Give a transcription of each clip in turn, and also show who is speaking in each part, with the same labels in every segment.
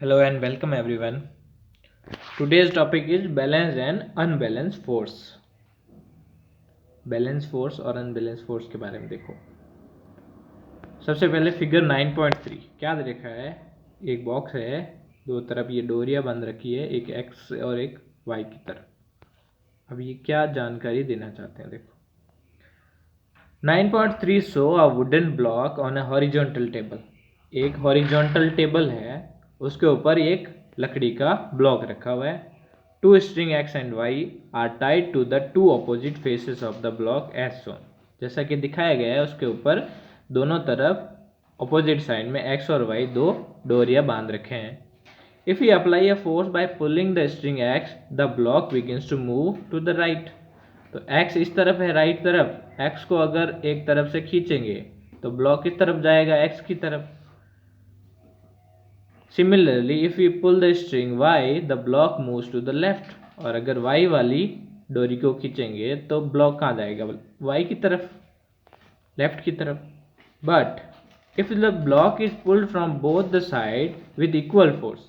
Speaker 1: Hello and welcome everyone. Today's topic is balance and unbalanced force. Balance force और unbalance force के बारे में देखो। सबसे पहले फिगर 9.3 क्या देखा है। एक बॉक्स है, दो तरफ ये डोरिया बंद रखी है, एक एक्स और एक वाई की तरफ। अब ये क्या जानकारी देना चाहते हैं देखो। 9.3 show a wooden block on a horizontal table. एक हॉरिजॉन्टल टेबल है, उसके ऊपर एक लकड़ी का ब्लॉक रखा हुआ है। Two string X and Y are tied to the two opposite faces of the block as shown. जैसा कि दिखाया गया है, उसके ऊपर दोनों तरफ अपोजिट साइड में एक्स और वाई दो डोरिया बांध रखे हैं। If you apply a force by pulling the string X, the block begins to move to the right. तो एक्स इस तरफ है, राइट तरफ। एक्स को अगर एक तरफ से खींचेंगे तो ब्लॉक किस तरफ जाएगा, एक्स की तरफ। Similarly if you pull the string Y, the block moves to the left. और अगर वाई वाली डोरी को खींचेंगे तो ब्लॉक कहाँ जाएगा, वाई की तरफ, लेफ्ट की तरफ। But if the block is pulled from both the side with equal force,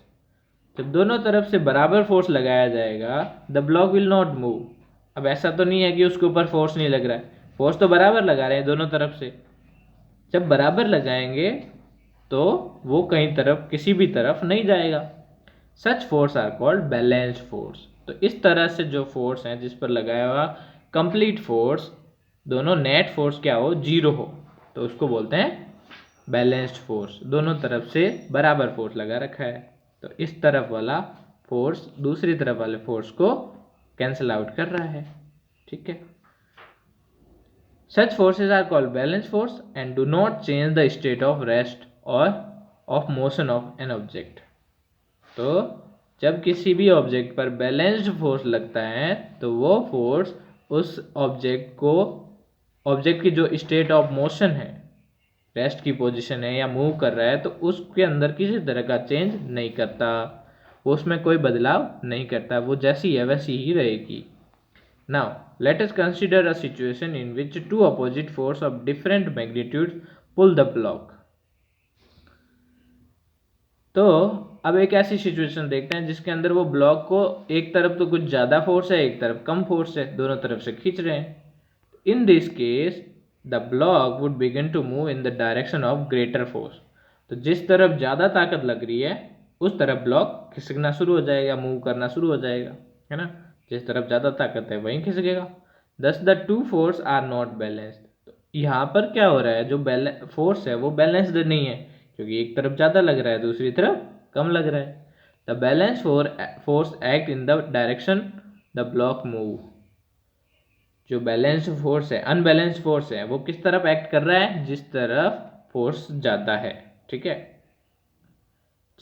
Speaker 1: जब दोनों तरफ से बराबर फोर्स लगाया जाएगा, the block will not move. अब ऐसा तो नहीं है कि उसके ऊपर फोर्स नहीं लग रहा है, फोर्स तो बराबर लगा रहे हैं दोनों तरफ से। जब बराबर लगाएंगे तो वो कहीं तरफ, किसी भी तरफ नहीं जाएगा। Such force are called balanced force. तो इस तरह से जो फोर्स है जिस पर लगाया हुआ कंप्लीट फोर्स, दोनों नेट फोर्स क्या हो, जीरो हो, तो उसको बोलते हैं बैलेंस्ड फोर्स। दोनों तरफ से बराबर फोर्स लगा रखा है, तो इस तरफ वाला फोर्स दूसरी तरफ वाले फोर्स को कैंसिल आउट कर रहा है। ठीक है। Such forces are called balance force and do not change the state of rest or of motion of an object. तो जब किसी भी ऑब्जेक्ट पर बैलेंस्ड फोर्स लगता है तो वो फोर्स उस ऑब्जेक्ट को, ऑब्जेक्ट की जो स्टेट ऑफ मोशन है, रेस्ट की पोजीशन है या मूव कर रहा है, तो उसके अंदर किसी तरह का चेंज नहीं करता, वो उसमें कोई बदलाव नहीं करता, वो जैसी है वैसी ही रहेगी। Now, let us consider a situation in which two opposite forces of different magnitudes pull the block. तो अब एक ऐसी सिचुएशन देखते हैं जिसके अंदर वो ब्लॉक को एक तरफ तो कुछ ज़्यादा फोर्स है, एक तरफ कम फोर्स है, दोनों तरफ से खींच रहे हैं। In this case the block would begin to move in the direction of greater force. तो जिस तरफ ज़्यादा ताकत लग रही है उस तरफ ब्लॉक खिसकना शुरू हो जाएगा, मूव करना शुरू हो जाएगा, है ना। जिस तरफ ज़्यादा ताकत है वहीं खिसकेगा। Thus the two force are not balanced. तो यहाँ पर क्या हो रहा है, जो फोर्स है वो बैलेंस्ड नहीं है, क्योंकि एक तरफ ज़्यादा लग रहा है दूसरी तरफ कम लग रहा है। The balance force act in the direction the block move. जो बैलेंस्ड फोर्स है, अनबैलेंस्ड फोर्स है, वो किस तरफ एक्ट कर रहा है, जिस तरफ फोर्स ज़्यादा है। ठीक है,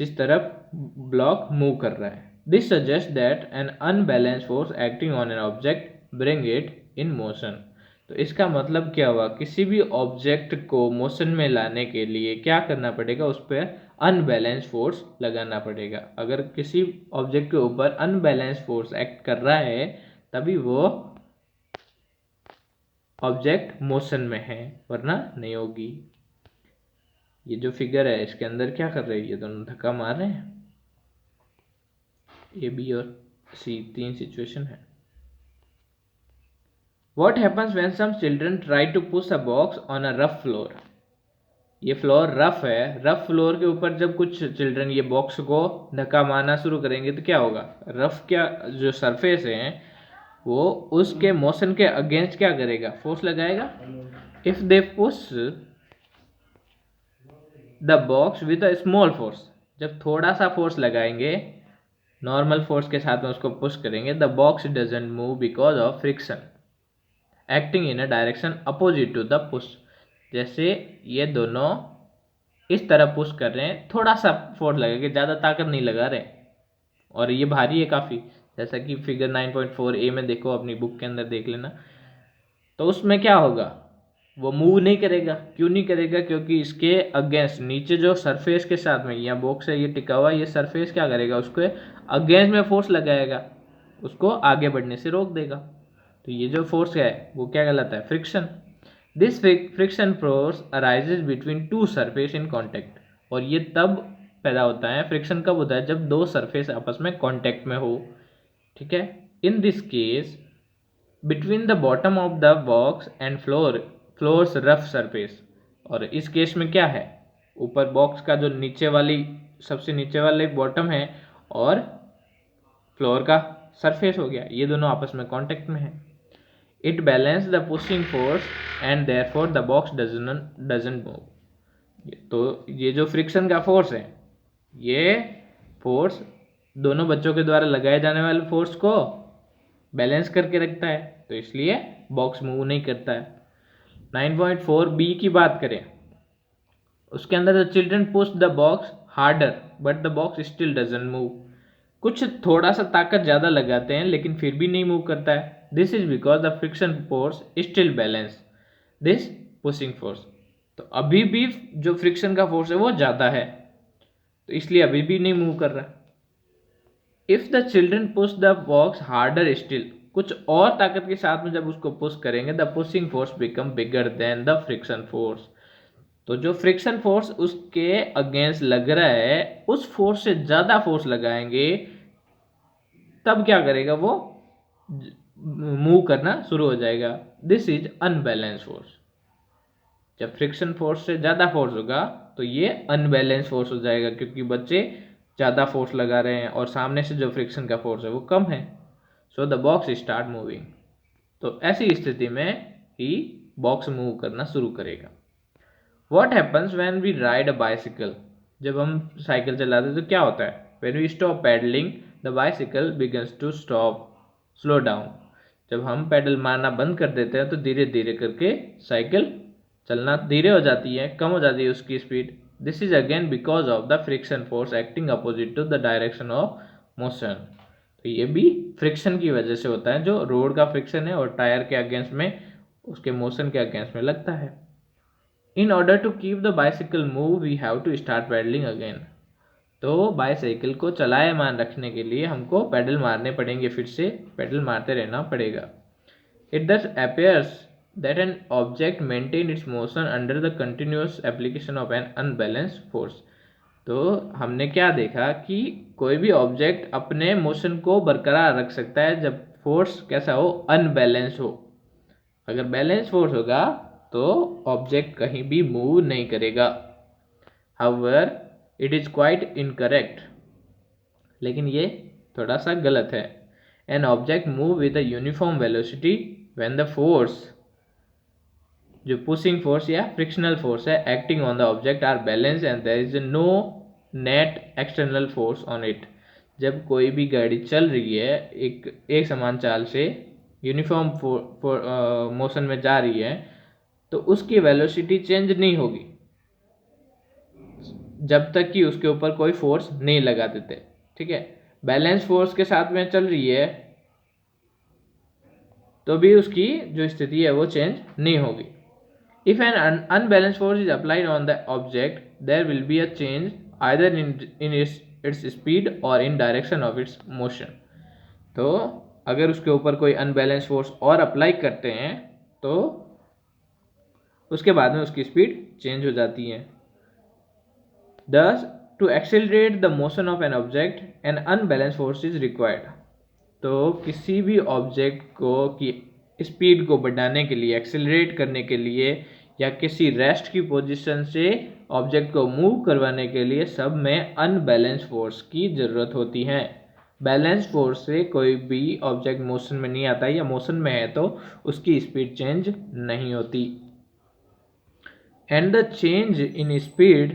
Speaker 1: जिस तरफ ब्लॉक मूव कर रहा है। This suggest that N unbalanced force acting on an object bring it in motion. तो इसका मतलब क्या हुआ, किसी भी ऑब्जेक्ट को मोशन में लाने के लिए क्या करना पड़ेगा, उस पर अनबैलेंस फोर्स लगाना पड़ेगा। अगर किसी ऑब्जेक्ट के ऊपर अनबैलेंस फोर्स एक्ट कर रहा है तभी वो ऑब्जेक्ट मोशन में है, वरना नहीं होगी। ये जो फिगर है इसके अंदर क्या कर रही है, दोनों धक्का मार रहे हैं। ए बी और सी तीन सिचुएशन है। What happens when some children try to push a box on a rough floor? ये फ्लोर रफ है, रफ फ्लोर के ऊपर जब कुछ चिल्ड्रन ये बॉक्स को धक्का मारना शुरू करेंगे तो क्या होगा, रफ क्या जो सरफेस है वो उसके मोशन के अगेंस्ट क्या करेगा, फोर्स लगाएगा। If they push the box with a small force, जब थोड़ा सा फोर्स लगाएंगे, नॉर्मल फोर्स के साथ में उसको पुश करेंगे, the box doesn't move because of friction acting in a direction opposite to the push. जैसे ये दोनों इस तरह पुश कर रहे हैं, थोड़ा सा फोर्स लगेगा, ज़्यादा ताकत नहीं लगा रहे, और ये भारी है काफ़ी, जैसा कि फिगर 9.4 ए में देखो, अपनी बुक के अंदर देख लेना। तो उसमें क्या होगा, वो मूव नहीं करेगा। क्यों नहीं करेगा, क्योंकि इसके अगेंस्ट नीचे जो सरफेस के साथ में यहाँ बॉक्स है ये टिका हुआ, ये सरफेस क्या करेगा, उसको अगेंस्ट में फोर्स लगाएगा, उसको आगे बढ़ने से रोक देगा। तो ये जो फोर्स है वो क्या कहलाता है, friction. This friction force arises between two surface in contact. और ये तब पैदा होता है, फ्रिक्शन कब होता है, जब दो सरफेस आपस में कांटेक्ट में हो, ठीक है। इन this case between the bottom of the box and floors rough surface, और इस केस में क्या है, ऊपर बॉक्स का जो नीचे वाली सबसे नीचे वाले बॉटम है और फ्लोर का सरफेस हो गया, ये दोनों आपस में कांटेक्ट में है। It balance the pushing force and therefore the box doesn't move. तो ये जो फ्रिक्शन का फोर्स है, ये फोर्स दोनों बच्चों के द्वारा लगाए जाने वाले फोर्स को बैलेंस करके रखता है, तो इसलिए बॉक्स मूव नहीं करता है। 9.4 बी की बात करें, उसके अंदर the children push the box harder but the box still doesn't move. कुछ थोड़ा सा ताकत ज़्यादा लगाते हैं लेकिन फिर भी नहीं मूव करता है। This is because the friction force still balance this pushing force. तो अभी भी जो फ्रिक्शन का फोर्स है वो ज़्यादा है, तो इसलिए अभी भी नहीं मूव कर रहा। If the children push the box harder still, कुछ और ताकत के साथ में जब उसको पुश करेंगे, the pushing force become bigger than the friction force. तो जो फ्रिक्शन फोर्स उसके अगेंस्ट लग रहा है, उस फोर्स से ज्यादा फोर्स लगाएंगे, तब क्या करेगा, वो मूव करना शुरू हो जाएगा। This is unbalance force. जब फ्रिक्शन फोर्स से ज्यादा फोर्स होगा तो ये अनबैलेंस फोर्स हो जाएगा, क्योंकि बच्चे ज्यादा फोर्स लगा रहे हैं और सामने से जो फ्रिक्शन का फोर्स है वो कम है। So the box start moving. तो ऐसी स्थिति में ही बॉक्स मूव करना शुरू करेगा। What happens when we ride a bicycle? जब हम साइकिल चलाते हैं तो क्या होता है? When we stop pedaling, the bicycle begins to slow down. जब हम पैडल मारना बंद कर देते हैं तो धीरे धीरे करके साइकिल चलना धीरे हो जाती है, कम हो जाती है उसकी speed. This is again because of the friction force acting opposite to the direction of motion. तो ये भी फ्रिक्शन की वजह से होता है, जो रोड का फ्रिक्शन है और टायर के अगेंस्ट में, उसके मोशन के अगेंस्ट में लगता है। In order to keep the bicycle move, we have to start pedaling again. तो बाइसाइकिल को चलायमान रखने के लिए हमको पैडल मारने पड़ेंगे, फिर से पैडल मारते रहना पड़ेगा। It thus appears that an object maintain its motion under the continuous application of an unbalanced force. तो हमने क्या देखा कि कोई भी ऑब्जेक्ट अपने मोशन को बरकरार रख सकता है जब फोर्स कैसा हो, अनबैलेंस हो। अगर बैलेंस फोर्स होगा तो ऑब्जेक्ट कहीं भी मूव नहीं करेगा। However, it is quite incorrect, लेकिन ये थोड़ा सा गलत है। An object move with a uniform velocity when the force, जो पुशिंग फोर्स या फ्रिक्शनल फोर्स है, acting on the object are balance and there is no net external force on it. जब कोई भी गाड़ी चल रही है एक समान चाल से यूनिफॉर्म मोशन में जा रही है, तो उसकी वेलोसिटी चेंज नहीं होगी जब तक कि उसके ऊपर कोई फोर्स नहीं लगा देते, ठीक है। बैलेंस फोर्स के साथ में चल रही है तो भी उसकी जो स्थिति है वो चेंज नहीं होगी। If an unbalance force is applied on the object, there will be a change either in its speed और in direction of its motion. तो अगर उसके ऊपर कोई अनबैलेंस फोर्स और अप्लाई करते हैं तो उसके बाद में उसकी स्पीड चेंज हो जाती है। Thus, to accelerate the motion of an object, an unbalanced force is required. तो किसी भी ऑब्जेक्ट को की स्पीड को बढ़ाने के लिए, एक्सेलरेट करने के लिए, या किसी रेस्ट की पोजीशन से ऑब्जेक्ट को मूव करवाने के लिए सब में अनबैलेंस फोर्स की ज़रूरत होती है। बैलेंस फोर्स से कोई भी ऑब्जेक्ट मोशन में नहीं आता, या मोशन में है तो उसकी स्पीड चेंज नहीं होती। And the change in speed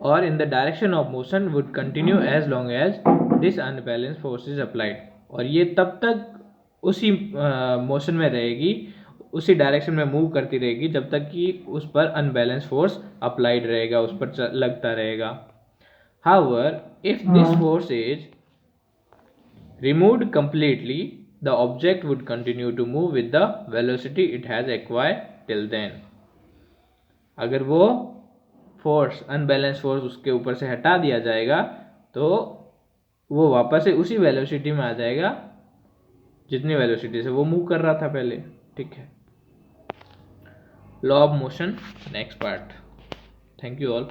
Speaker 1: or in the direction of motion would continue as long as this unbalanced force is applied. और ये तब तक उसी मोशन में रहेगी, उसी डायरेक्शन में मूव करती रहेगी जब तक कि उस पर अनबैलेंस फोर्स अप्लाइड रहेगा, उस पर लगता रहेगा। However, if this force is removed completely, the object would continue to move with the velocity it has acquired till then. अगर वो फोर्स, अनबैलेंस फोर्स उसके ऊपर से हटा दिया जाएगा तो वो वापस से उसी वेलोसिटी में आ जाएगा जितनी वेलोसिटी से वो मूव कर रहा था पहले, ठीक है। Law of motion next part. Thank you all.